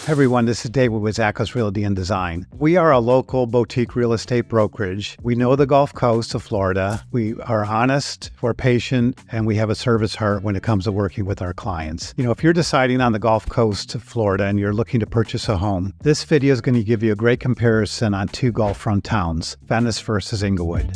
Hey everyone, this is David with Zachos Realty Design. We are a local boutique real estate brokerage. We know the Gulf Coast of Florida. We are honest, we're patient, and we have a service heart when it comes to working with our clients. If you're deciding on the Gulf Coast of Florida and you're looking to purchase a home, this video is going to give you a great comparison on two Gulf front towns, Venice versus Englewood.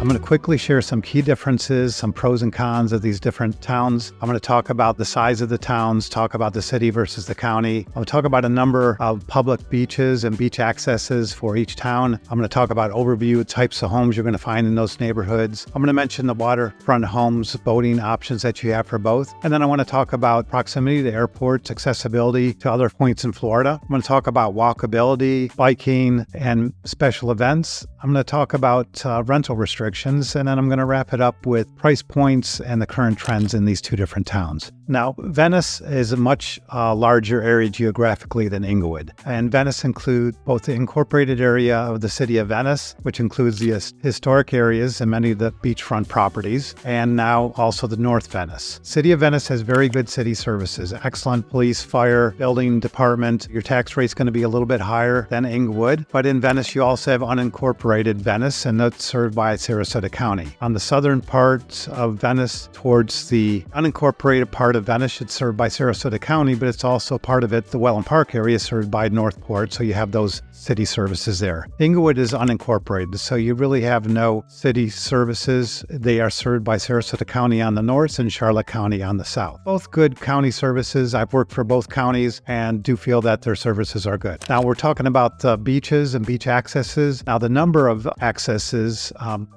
I'm going to quickly share some key differences, some pros and cons of these different towns. I'm going to talk about the size of the towns, talk about the city versus the county. I'm going to talk about a number of public beaches and beach accesses for each town. I'm going to talk about overview types of homes you're going to find in those neighborhoods. I'm going to mention the waterfront homes, boating options that you have for both. And then I want to talk about proximity to airports, accessibility to other points in Florida. I'm going to talk about walkability, biking, and special events. I'm going to talk about rental restrictions, and then I'm going to wrap it up with price points and the current trends in these two different towns. Now, Venice is a much larger area geographically than Englewood, and Venice includes both the incorporated area of the city of Venice, which includes the historic areas and many of the beachfront properties, and now also the North Venice. City of Venice has very good city services, excellent police, fire, building department. Your tax rate's going to be a little bit higher than Englewood, but in Venice you also have unincorporated Venice, and that's served by Sarasota County. On the southern part of Venice, towards the unincorporated part of Venice, it's served by Sarasota County, but it's also part of it, the Welland Park area, is served by Northport, so you have those city services there. Englewood is unincorporated, so you really have no city services. They are served by Sarasota County on the north and Charlotte County on the south. Both good county services. I've worked for both counties and do feel that their services are good. Now we're talking about beaches and beach accesses. Now the number of accesses,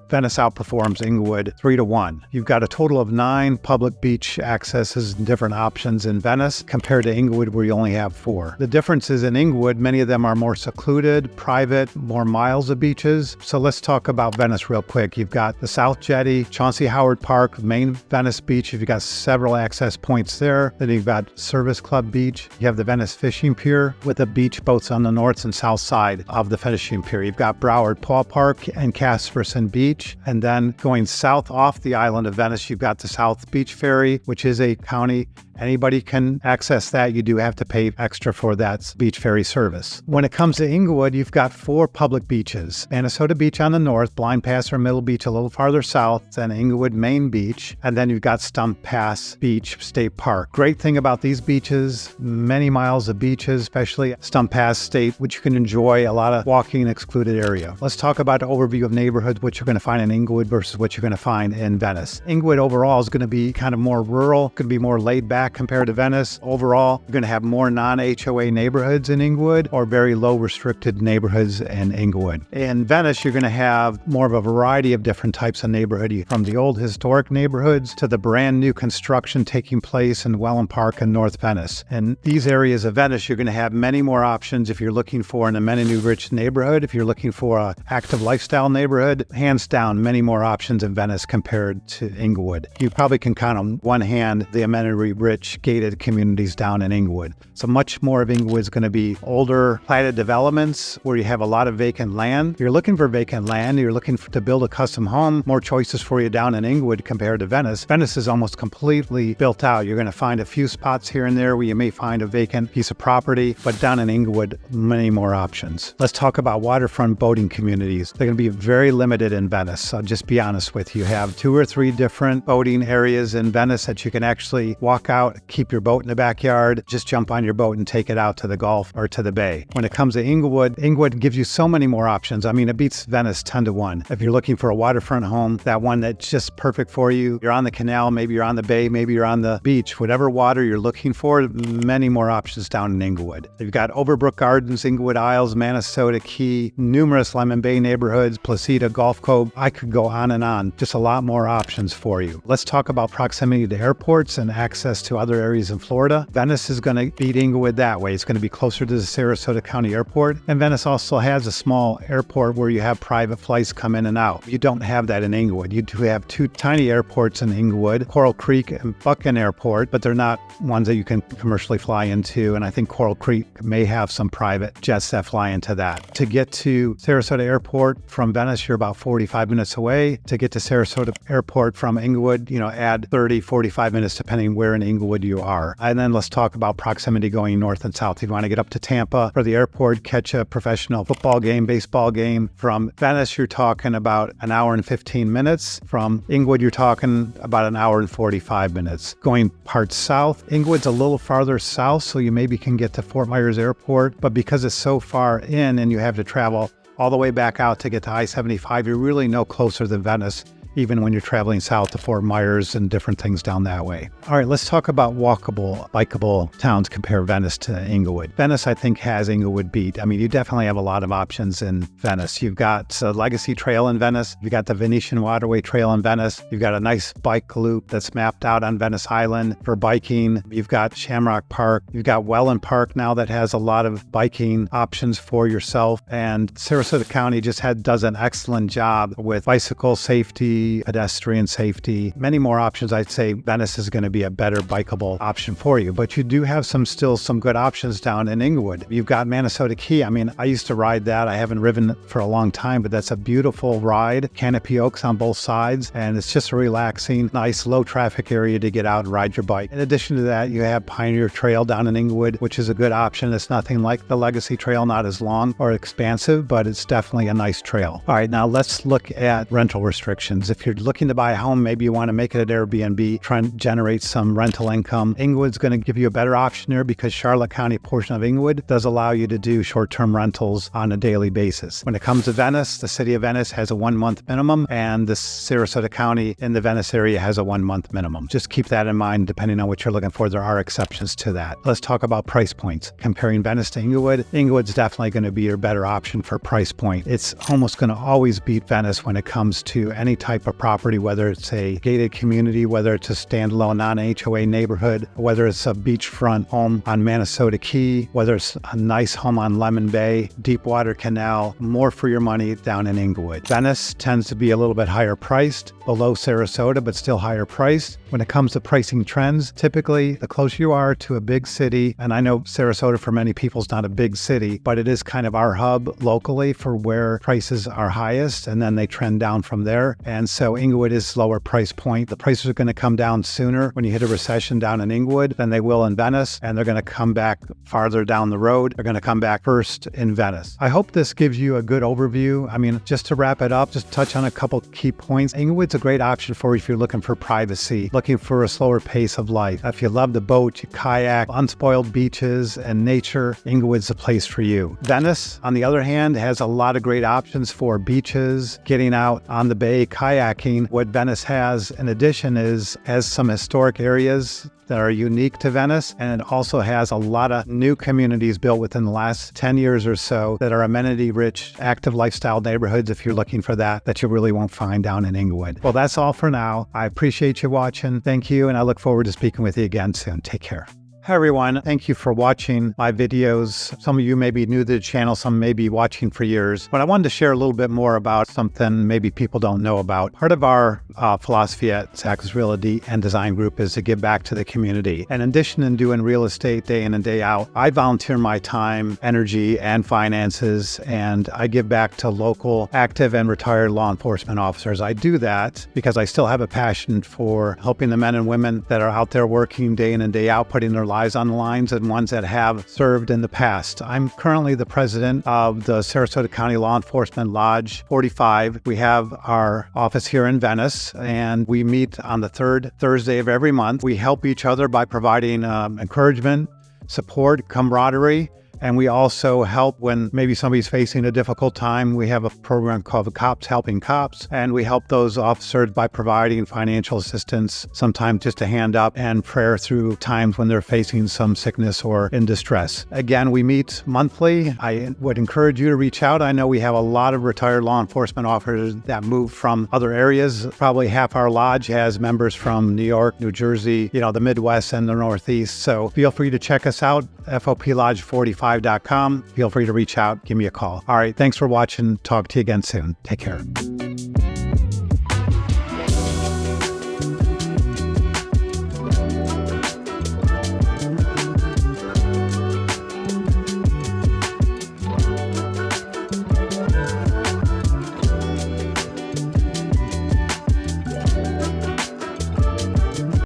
Venice outperforms Englewood 3-1. You've got a total of 9 public beach accesses and different options in Venice compared to Englewood where you only have 4. The difference is in Englewood, many of them are more secluded, private, more miles of beaches. So let's talk about Venice real quick. You've got the South Jetty, Chauncey Howard Park, main Venice Beach. You've got several access points there. Then you've got Service Club Beach. You have the Venice Fishing Pier with the beach boats on the north and south side of the fishing pier. You've got Broward Paul Park and Casperson Beach. And then going south off the island of Venice, you've got the South Beach Ferry, which is a county. Anybody can access that. You do have to pay extra for that beach ferry service. When it comes to Englewood, you've got 4 public beaches. Manasota Beach on the north, Blind Pass or Middle Beach a little farther south than Englewood Main Beach, and then you've got Stump Pass Beach State Park. Great thing about these beaches, many miles of beaches, especially Stump Pass State, which you can enjoy a lot of walking in excluded area. Let's talk about an overview of neighborhoods, what you're going to find in Englewood versus what you're going to find in Venice. Englewood overall is going to be kind of more rural, going to be more laid back compared to Venice. Overall, you're going to have more non-HOA neighborhoods in Englewood or very low restricted neighborhoods in Englewood. In Venice, you're going to have more of a variety of different types of neighborhood, from the old historic neighborhoods to the brand new construction taking place in Welland Park and North Venice. In these areas of Venice, you're going to have many more options if you're looking for an amenity-rich neighborhood. If you're looking for an active lifestyle neighborhood, hands down, many more options in Venice compared to Englewood. You probably can count on one hand the amenity-rich gated communities down in Englewood. So much more of Englewood is going to be older platted developments where you have a lot of vacant land. If you're looking for vacant land, you're looking to build a custom home, more choices for you down in Englewood compared to Venice. Venice is almost completely built out. You're going to find a few spots here and there where you may find a vacant piece of property, but down in Englewood, many more options. Let's talk about waterfront boating communities. They're going to be very limited in Venice. I'll just be honest with you. You have 2 or 3 different boating areas in Venice that you can actually walk out, keep your boat in the backyard, just jump on your boat and take it out to the Gulf or to the bay. When it comes to Englewood, Englewood gives you so many more options. I mean, it beats Venice 10-1. If you're looking for a waterfront home, that one that's just perfect for you, you're on the canal, maybe you're on the bay, maybe you're on the beach, whatever water you're looking for, many more options down in Englewood. You've got Overbrook Gardens, Englewood Isles, Manasota Key, numerous Lemon Bay neighborhoods, Placida, Gulf Cove. I could go on and on. Just a lot more options for you. Let's talk about proximity to airports and access to other areas in Florida. Venice is going to beat Englewood that way. It's going to be closer to the Sarasota County Airport. And Venice also has a small airport where you have private flights come in and out. You don't have that in Englewood. You do have two tiny airports in Englewood, Coral Creek and Buchan Airport, but they're not ones that you can commercially fly into. And I think Coral Creek may have some private jets that fly into that. To get to Sarasota Airport from Venice, you're about 45 minutes away. To get to Sarasota Airport from Englewood, add 30, 45 minutes depending where in Englewood you are. And then let's talk about proximity going north and south. If you want to get up to Tampa for the airport, catch a professional football game, baseball game. From Venice, you're talking about an hour and 15 minutes. From Englewood, you're talking about an hour and 45 minutes. Going parts south, Englewood's a little farther south, so you maybe can get to Fort Myers Airport, but because it's so far in and you have to travel all the way back out to get to I-75, you're really no closer than Venice, even when you're traveling south to Fort Myers and different things down that way. All right, let's talk about walkable, bikeable towns. Compare Venice to Englewood. Venice, I think, has Englewood beat. I mean, you definitely have a lot of options in Venice. You've got a Legacy Trail in Venice. You've got the Venetian Waterway Trail in Venice. You've got a nice bike loop that's mapped out on Venice Island for biking. You've got Shamrock Park. You've got Welland Park now that has a lot of biking options for yourself. And Sarasota County just does an excellent job with bicycle safety, pedestrian safety, many more options. I'd say Venice is going to be a better bikeable option for you, but you do have still some good options down in Englewood. You've got Manasota Key. I mean, I used to ride that. I haven't ridden it for a long time, but that's a beautiful ride. Canopy oaks on both sides, and it's just a relaxing, nice, low traffic area to get out and ride your bike. In addition to that, you have Pioneer Trail down in Englewood, which is a good option. It's nothing like the Legacy Trail, not as long or expansive, but it's definitely a nice trail. All right, now let's look at rental restrictions. If you're looking to buy a home, maybe you want to make it an Airbnb, try and generate some rental income. Englewood's going to give you a better option there because Charlotte County portion of Englewood does allow you to do short-term rentals on a daily basis. When it comes to Venice, the city of Venice has a 1-month minimum, and the Sarasota County in the Venice area has a 1-month minimum. Just keep that in mind depending on what you're looking for. There are exceptions to that. Let's talk about price points. Comparing Venice to Englewood, Englewood's definitely going to be your better option for price point. It's almost going to always beat Venice when it comes to any type of property, whether it's a gated community, whether it's a standalone non-HOA neighborhood, whether it's a beachfront home on Manasota Key, whether it's a nice home on Lemon Bay, Deepwater Canal, more for your money down in Englewood. Venice tends to be a little bit higher priced, below Sarasota, but still higher priced. When it comes to pricing trends, typically the closer you are to a big city, and I know Sarasota for many people is not a big city, but it is kind of our hub locally for where prices are highest, and then they trend down from there. And so Englewood is lower price point. The prices are going to come down sooner when you hit a recession down in Englewood than they will in Venice, and they're going to come back farther down the road. They're going to come back first in Venice. I hope this gives you a good overview. I mean, just to wrap it up, just touch on a couple key points. Englewood's a great option for you if you're looking for privacy, looking for a slower pace of life. If you love the boat, you kayak, unspoiled beaches, and nature, Englewood's the place for you. Venice, on the other hand, has a lot of great options for beaches, getting out on the bay, kayaking. What Venice has in addition has some historic areas that are unique to Venice, and it also has a lot of new communities built within the last 10 years or so that are amenity-rich, active lifestyle neighborhoods if you're looking for that you really won't find down in Englewood. Well, that's all for now. I appreciate you watching. Thank you, and I look forward to speaking with you again soon. Take care. Hi everyone, thank you for watching my videos. Some of you may be new to the channel, some may be watching for years, but I wanted to share a little bit more about something maybe people don't know about. Part of our philosophy at Zachos Realty Design Group is to give back to the community. And in addition to doing real estate day in and day out, I volunteer my time, energy, and finances, and I give back to local active and retired law enforcement officers. I do that because I still have a passion for helping the men and women that are out there working day in and day out, putting their lives on the lines, and ones that have served in the past. I'm currently the president of the Sarasota County Law Enforcement Lodge 45. We have our office here in Venice, and we meet on the third Thursday of every month. We help each other by providing encouragement, support, camaraderie, And we also help when maybe somebody's facing a difficult time. We have a program called Cops Helping Cops, and we help those officers by providing financial assistance, sometimes just a hand up and prayer through times when they're facing some sickness or in distress. Again, we meet monthly. I would encourage you to reach out. I know we have a lot of retired law enforcement officers that moved from other areas. Probably half our lodge has members from New York, New Jersey, the Midwest and the Northeast. So feel free to check us out, foplodge45.com. Feel free to reach out, give me a call. All right, thanks for watching. Talk to you again soon. Take care.